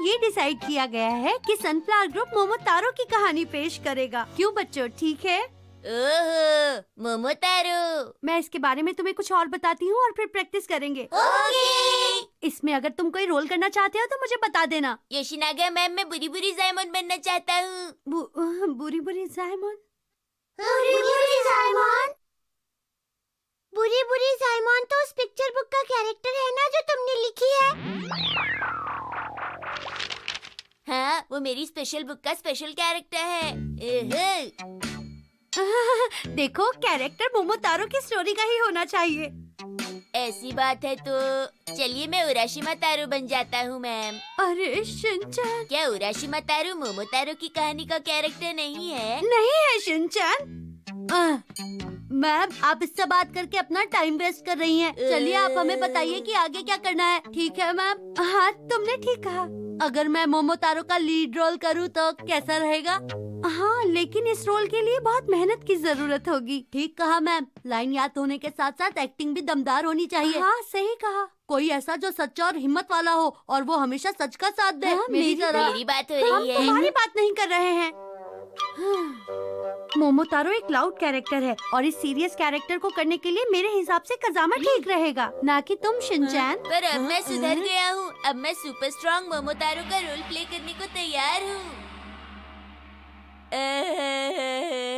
ये डिसाइड किया गया है कि सनफ्लावर ग्रुप मोमोतारो की कहानी पेश करेगा। क्यों बच्चों, ठीक है? ओहो, मोमोतारो। मैं इसके बारे में तुम्हें कुछ और बताती हूँ और फिर प्रैक्टिस करेंगे। ओके। इसमें अगर तुम कोई रोल करना चाहते हो तो मुझे बता देना। योशिनागा मैम, मैं बुरी बुरी जायमन बनना चाहता हूँ। बुरी बुरी जायमन? बुरी बुरी जायमन? बुरी बुरी जायमन तो उस पिक्चर बुक का कैरेक्टर है ना जो तुमने लिखी है। हाँ, वो मेरी स्पेशल बुक का स्पेशल कैरेक्टर है। देखो, कैरेक्टर मोमोतारो की स्टोरी का ही होना चाहिए। ऐसी बात है तो चलिए मैं उराशिमा तारो बन जाता हूँ मैम। अरे शिनचैन। क्या उराशिमा तारो मोमोतारो की कहानी का कैरेक्टर नहीं है? नहीं है शिनचैन। मैम, आप इससे बात करके अपना टाइम वेस्ट कर रही हैं। चलिए आप हमें बताइए कि आगे क्या करना है। ठीक है मैम। हाँ, तुमने ठीक कहा। अगर मैं मोमोतारो का लीड रोल करूँ तो कैसा रहेगा? हाँ, लेकिन इस रोल के लिए बहुत मेहनत की जरूरत होगी। ठीक कहा मैम। लाइन याद होने के साथ साथ एक्टिंग भी दमदार होनी चाहिए। हाँ, सही कहा। कोई ऐसा जो सच्चा और हिम्मत वाला हो और वो हमेशा सच का साथ दे। हाँ, मेरी तरह। मेरी बात हो रही है। तुम्हारी बात नहीं कर रहे हैं। मोमोतारो एक लाउड कैरेक्टर है और इस सीरियस कैरेक्टर को करने के लिए मेरे हिसाब से कजामा ठीक रहेगा, ना कि तुम शिनचैन। पर अब मैं सुधर गया हूँ। अब मैं सुपर स्ट्रॉन्ग मोमोतारो का रोल प्ले करने को तैयार हूँ।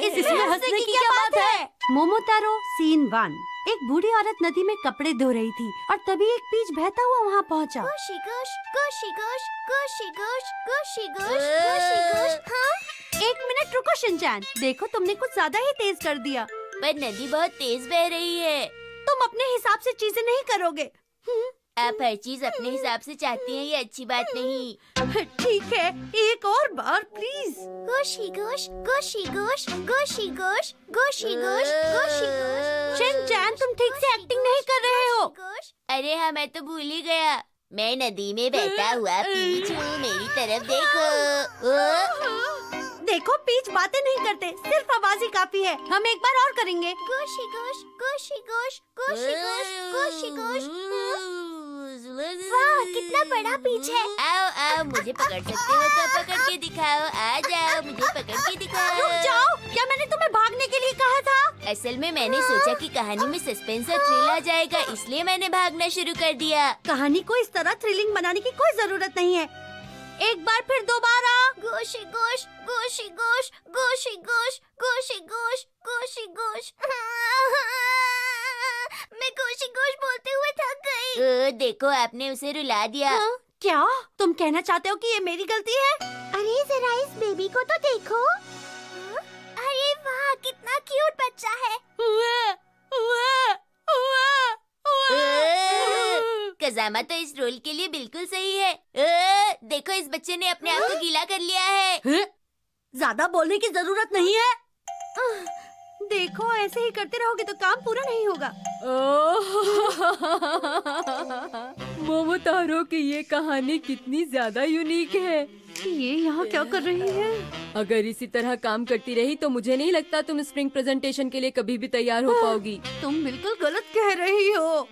इसमें हंसने की क्या बात है? मोमोतारो सीन 1। एक बूढ़ी औरत नदी में कपड़े धो रही थी और तभी एक पीच बहता हुआ वहाँ पहुँचा। गोशी गोश, गोशी गोश, गोशी गोश, गोशी गोश, गोशी गोश। हाँ? एक मिनट रुको शिनचैन, देखो तुमने कुछ ज्यादा ही तेज कर दिया। पर नदी बहुत तेज बह रही है। तुम अपने हिसाब से चीजें नहीं करोगे। आप हर चीज अपने हिसाब से चाहती हैं, ये अच्छी बात नहीं। ठीक है, एक और बार please. गोशी Gauss, गोशी Gauss, गोशी Gauss, गोशी Gauss, गोशी Gauss. Shinchan, तुम ठीक से एक्टिंग नहीं कर रहे हो। गोश। अरे हाँ, मैं तो भूल ही गया। मैं नदी में बहता हुआ पीच हूँ, मेरी तरफ देखो। देखो, पीच बातें नहीं करते, सिर्फ आवाज ही काफी है। हम एक बार और करेंगे। गोशी गोश, गोशी गोश, गोशी गोश, गोशी गोश। वाह, कितना बड़ा पीच है। आओ आओ, मुझे पकड़ सकते हो तो पकड़ के दिखाओ। आ जाओ, मुझे पकड़ के दिखाओ। रुक जाओ, क्या मैंने तुम्हें भागने के लिए कहा था? असल में मैंने सोचा कि कहानी में सस्पेंस और थ्रिल आ जाएगा, इसलिए मैंने भागना शुरू कर दिया। कहानी को इस तरह थ्रिलिंग बनाने की कोई जरूरत नहीं है। एक बार फिर दोबारा। गोशी गोश, गोशी गोश, गोशी गोश, गोशी गोश, गोशी गोश। मैं गोशी गोश बोलते हुए थक गई। देखो, आपने उसे रुला दिया। हाँ? क्या तुम कहना चाहते हो कि ये मेरी गलती है? अरे जरा इस बेबी को तो देखो। अरे वाह, कितना क्यूट बच्चा है। कजामा तो इस रोल के लिए बिल्कुल सही है। देखो, इस बच्चे ने अपने आप को गीला कर लिया है। ज्यादा बोलने की जरूरत नहीं है। देखो, ऐसे ही करते रहोगे तो काम पूरा नहीं होगा। मोमोतारो की ये कहानी कितनी ज्यादा यूनिक है। ये यहाँ क्या कर रही है? अगर इसी तरह काम करती रही तो मुझे नहीं लगता तुम स्प्रिंग प्रेजेंटेशन के लिए कभी भी तैयार हो पाओगी। तुम बिल्कुल गलत कह रही हो।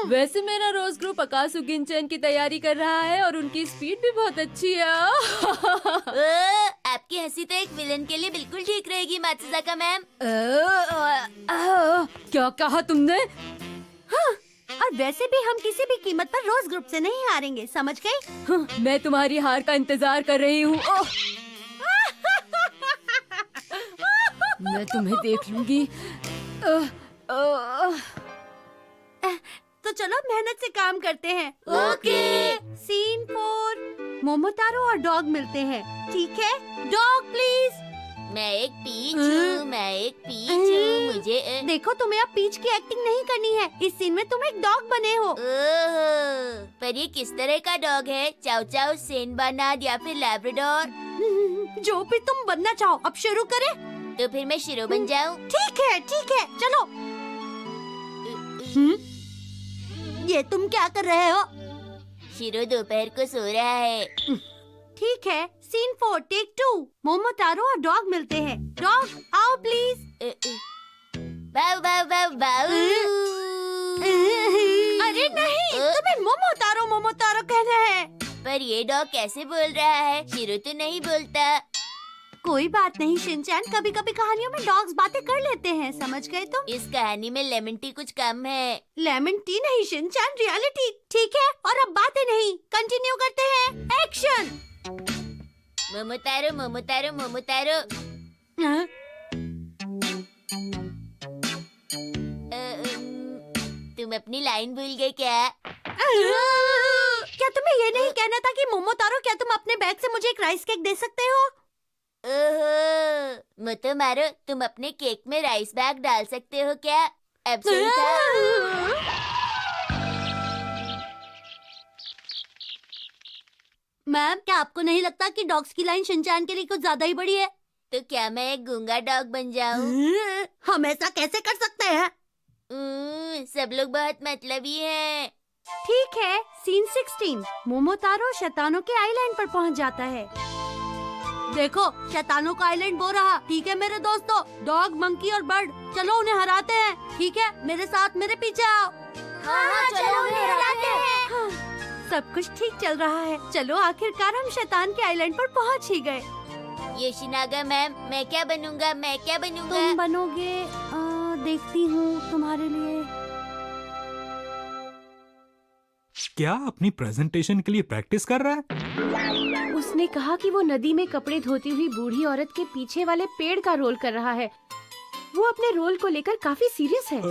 वैसे मेरा रोज ग्रुप अकासु गिनचैन की तैयारी कर रहा है और उनकी स्पीड भी बहुत अच्छी है। आपकी हंसी तो एक विलन के लिए बिल्कुल ठीक रहेगी मात्सुजाका मैम। क्या कहा तुमने? और वैसे भी हम किसी भी कीमत पर रोज ग्रुप से नहीं हारेंगे, समझ गई? मैं तुम्हारी हार का इंतजार कर रही हूँ। मैं तुम्हें देख लूंगी। तो चलो मेहनत से काम करते हैं। ओके। सीन 4। मोमोतारो और डॉग मिलते हैं। ठीक है, डॉग प्लीज। मैं एक पीच हूँ, मैं एक पीच हूँ। मुझे देखो, तुम्हें अब पीच की एक्टिंग नहीं करनी है। इस सीन में तुम एक डॉग बने हो। ओह, पर ये किस तरह का डॉग है? चाओ चाओ, सेन बानाद या फिर लैब्राडोर? जो भी तुम बनना चाहो। अब शुरू करें? तो फिर मैं शिरो बन जाऊँ? ठीक है, चलो। ये तुम क्या कर रहे हो? शिरो दोपहर को सो रहा है। ठीक है, सीन 4 टेक 2। मोमोतारो और डॉग मिलते हैं। डॉग आओ प्लीज। बाऊ बाऊ बाऊ बाऊ। अरे नहीं, तुम्हें मोमोतारो कहना है। पर ये डॉग कैसे बोल रहा है? शिरो तो नहीं बोलता। कोई बात नहीं शिनचैन, कभी कभी कहानियों में डॉग्स बातें कर लेते हैं, समझ गए तुम? इस कहानी में लेमन टी कुछ कम है। लेमन टी नहीं शिनचैन, रियलिटी। ठीक है, और अब बातें नहीं, कंटिन्यू करते हैं। एक्शन। मोमोतारो मोमोतारो मोमोतारो। हाँ? तुम अपनी लाइन भूल गए क्या? क्या तुम्हें ये नहीं कहना था कि मोमोतारो, क्या तुम अपने बैग से मुझे एक राइस केक दे सकते हो? ओहो, मोतो मारो, तुम अपने केक में राइस बैग डाल सकते हो क्या? अब सही था। मैम, क्या आपको नहीं लगता कि डॉग्स की लाइन शिनचैन के लिए कुछ ज्यादा ही बड़ी है? तो क्या मैं एक गूंगा डॉग बन जाऊं? हम ऐसा कैसे कर सकते हैं? सब लोग बहुत मतलबी हैं। ठीक है, सीन 16। मोमोतारो शैतानों के आइलैंड पर पहुंच जाता है। देखो, शैतानों का आइलैंड वो रहा। ठीक है मेरे दोस्तों, डॉग, मंकी और बर्ड, चलो उन्हें हराते हैं। ठीक है, मेरे साथ, मेरे पीछे आओ। हाँ, चलो उन्हें हराते हैं। हाँ, सब कुछ ठीक चल रहा है। चलो, आखिरकार हम शैतान के आइलैंड पर पहुंच ही गए। योशिनागा मैम, मैं क्या बनूंगा? मैं क्या बनूंगा? तुम बनोगे, देखती हूँ तुम्हारे लिए। क्या अपनी प्रेजेंटेशन के लिए प्रैक्टिस कर रहा है? उसने कहा कि वो नदी में कपड़े धोती हुई बूढ़ी औरत के पीछे वाले पेड़ का रोल कर रहा है। वो अपने रोल को लेकर काफी सीरियस है।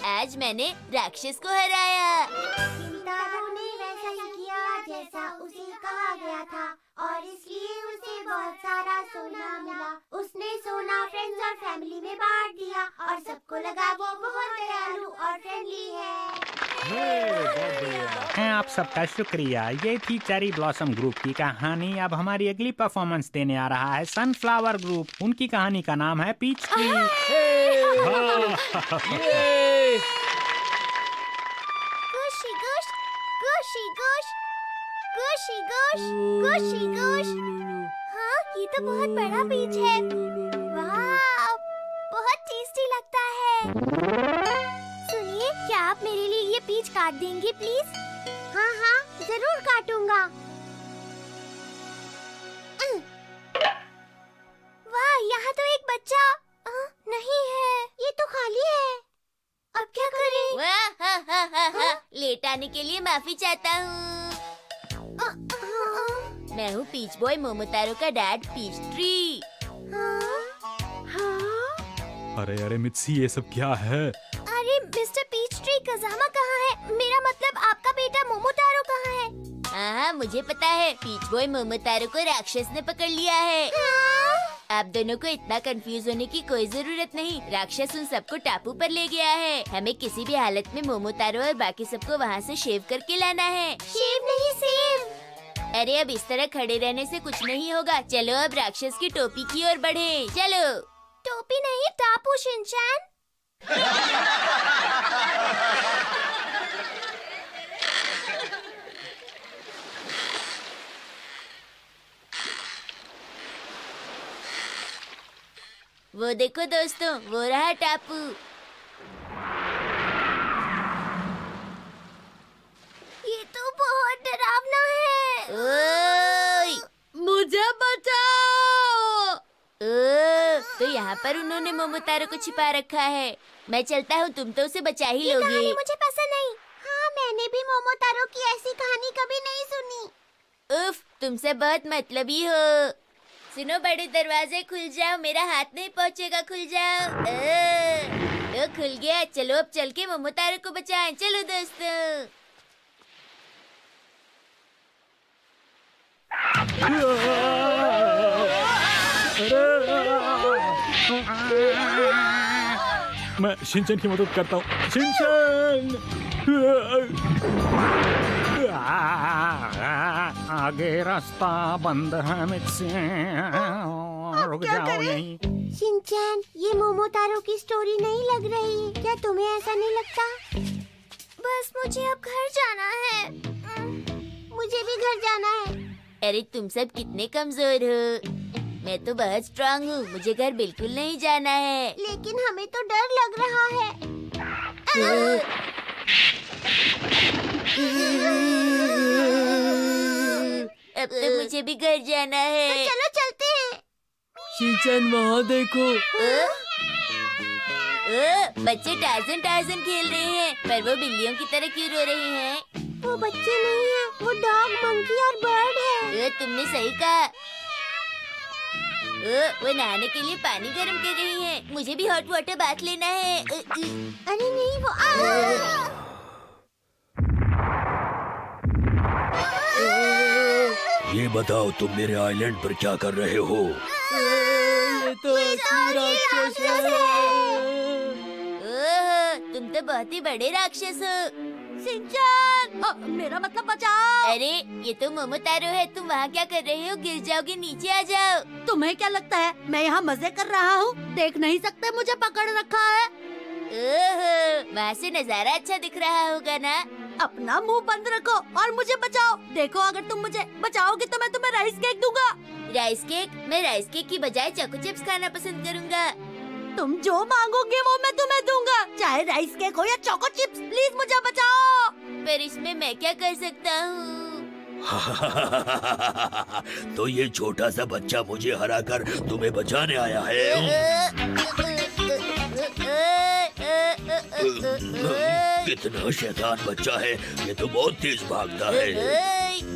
आज मैंने राक्षस को हराया। किंतारो ने वैसा ही किया जैसा उसे कहा गया था, और इसलिए उसे बहुत सारा सोना मिला। उसने सोना फ्रेंड्स और फैमिली में बांट दिया, और सबको लगा वो बहुत दयालु और फ्रेंडली है। आप सबका शुक्रिया। ये थी चेरी ब्लॉसम ग्रुप की कहानी। अब हमारी अगली परफॉर्मेंस देने आ रहा है सनफ्लावर ग्रुप। उनकी कहानी का नाम है पीच ट्री। गोशी गोश, गोशी गोश, गोशी गोश, गोशी गोश। हाँ, ये तो बहुत बड़ा पीच है। वाह, बहुत टेस्टी लगता है। सुनिए, क्या आप मेरे लिए ये पीच काट देंगे प्लीज? हाँ हाँ, जरूर काटूंगा। वाह, यहाँ तो एक बच्चा नहीं है, ये तो खाली है। अब क्या करें? वाह, हा, हा, हा, हा। लेट आने के लिए माफी चाहता हूँ। मैं हूँ पीच बॉय मोमोतारो का डैड पीच ट्री। अरे अरे मित्सी, ये सब क्या है? अरे मिस्टर पीच ट्री, कज़ामा कहाँ है? मेरा मतलब आपका बेटा मोमोतारो कहाँ है? हाँ, मुझे पता है। पीच बॉय मोमोतारो को राक्षस ने पकड़ लिया है। आप दोनों को इतना कंफ्यूज होने की कोई जरूरत नहीं। राक्षस उन सबको टापू पर ले गया है। हमें किसी भी हालत में मोमोतारो और बाकी सबको वहाँ से शेव करके लाना है। शेव नहीं, सेव। अरे अब इस तरह खड़े रहने से कुछ नहीं होगा। चलो अब राक्षस की टोपी की ओर बढ़े। चलो। टोपी नहीं, टापू शिनचैन। वो देखो दोस्तों, वो रहा टापू। ये तो बहुत डरावना है। ओए! मुझे बचाओ। तो यहाँ पर उन्होंने मोमोतारो को छिपा रखा है। मैं चलता हूँ, तुम तो उसे बचा ही ये लोगे। कहानी मुझे पसंद नहीं। हाँ, मैंने भी मोमोतारो की ऐसी कहानी कभी नहीं सुनी। उफ, तुमसे बहुत मतलबी हो। सुनो, बड़े दरवाजे खुल जाओ, मेरा हाथ नहीं पहुँचेगा, खुल जाओ। तो खुल गया। चलो अब चल के मोमोतारो को बचाएं। चलो दोस्तों। मैं शिनचैन की मदद करता हूँ। शिनचैन! आगे रास्ता बंद है मुझसे। रुक जाओ यहीं। शिनचैन, ये मोमोतारो की स्टोरी नहीं लग रही। क्या तुम्हें ऐसा नहीं लगता? बस मुझे अब घर जाना है। मुझे भी घर जाना है। अरे तुम सब कितने कमजोर हो। मैं तो बहुत स्ट्रांग हूँ, मुझे घर बिल्कुल नहीं जाना है। लेकिन हमें तो डर लग रहा है। अब तो मुझे भी घर जाना है। चलो चलते हैं। शिनचैन वहाँ देखो। बच्चे टार्जन टार्जन खेल रहे हैं, पर वो बिल्लियों की तरह क्यों रो रहे हैं? वो बच्चे नहीं है, वो डॉग, मंकी और बर्ड है। तुमने सही कहा। वो नहाने के लिए पानी गर्म कर रही हैं। मुझे भी हॉट वाटर बाथ लेना है। अरे नहीं, वो ये बताओ तुम मेरे आइलैंड पर क्या कर रहे हो? ये तो असली राक्षस है। तुम तो बहुत ही बड़े राक्षस हो। शिनचैन, मेरा मतलब बचाओ। अरे ये तो मोमोतारो है, तुम वहाँ क्या कर रहे हो? गिर जाओगे, नीचे आ जाओ। तुम्हें क्या लगता है मैं यहाँ मजे कर रहा हूँ? देख नहीं सकते मुझे पकड़ रखा है। वहाँ से नजारा अच्छा दिख रहा होगा ना? अपना मुंह बंद रखो और मुझे बचाओ। देखो अगर तुम मुझे बचाओगे तो मैं तुम्हें राइस केक दूंगा। Rice cake? मैं राइस केक की बजाय चोको चिप्स खाना पसंद करूँगा। तुम जो मांगोगे वो मैं तुम्हें दूंगा, चाहे राइस केक हो या चोको चिप्स। प्लीज मुझे बचाओ। पर इसमें मैं क्या कर सकता हूँ? तो ये छोटा सा बच्चा मुझे हराकर तुम्हें बचाने आया है? कितना शैतान बच्चा है, ये तो बहुत तेज भागता है।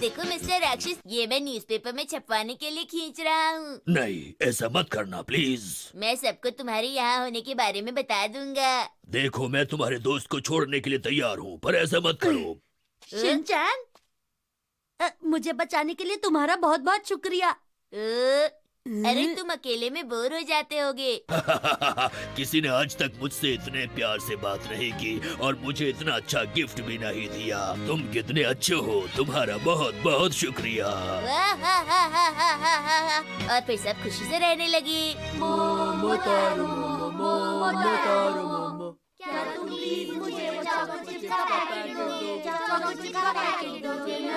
देखो मिस्टर राक्षस, ये मैं न्यूज़पेपर में छपवाने के लिए खींच रहा हूँ। नहीं, ऐसा मत करना प्लीज। मैं सबको तुम्हारे यहाँ होने के बारे में बता दूंगा। देखो मैं तुम्हारे दोस्त को छोड़ने के लिए तैयार हूँ, पर ऐसा मत करो। शिनचैन, मुझे बचाने के लिए तुम्हारा बहुत बहुत शुक्रिया। अरे तुम अकेले में बोर हो जाते होगे। किसी ने आज तक मुझसे इतने प्यार से बात नहीं की और मुझे इतना अच्छा गिफ्ट भी नहीं दिया। तुम कितने अच्छे हो, तुम्हारा बहुत बहुत शुक्रिया। और फिर सब खुशी से रहने लगी। क्या तुम प्लीज मुझे वो चोको चिप्स का पैकेट दोगे? चोको चिप्स का पैकेट दोगे ना?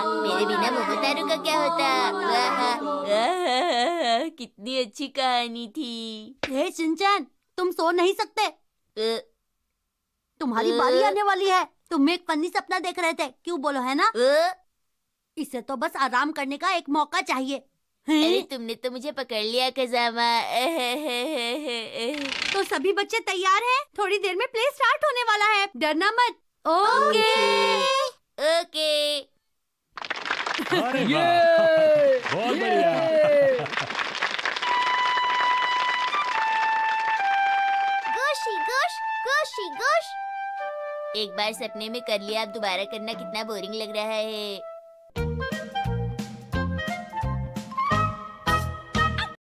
मेरे बिना मोमोतारो का क्या होता? कितनी अच्छी कहानी थी। हे शिनचैन, तुम सो नहीं सकते। तुम्हारी बारी आने वाली है। तुम एक फनी सपना देख रहे थे, क्यों बोलो है ना? इसे तो बस आराम करने का एक मौका चाहिए। अरे तुमने तो मुझे पकड़ लिया कजामा। तो सभी बच्चे तैयार हैं? थोड़ी देर में प्ले स्टार्ट होने वाला है, डरना मत। ओके। ओके। अरे वाह, बहुत बढ़िया। गोशी गोश, गोशी गोश। एक बार सपने में कर लिया, अब दोबारा करना कितना बोरिंग लग रहा है।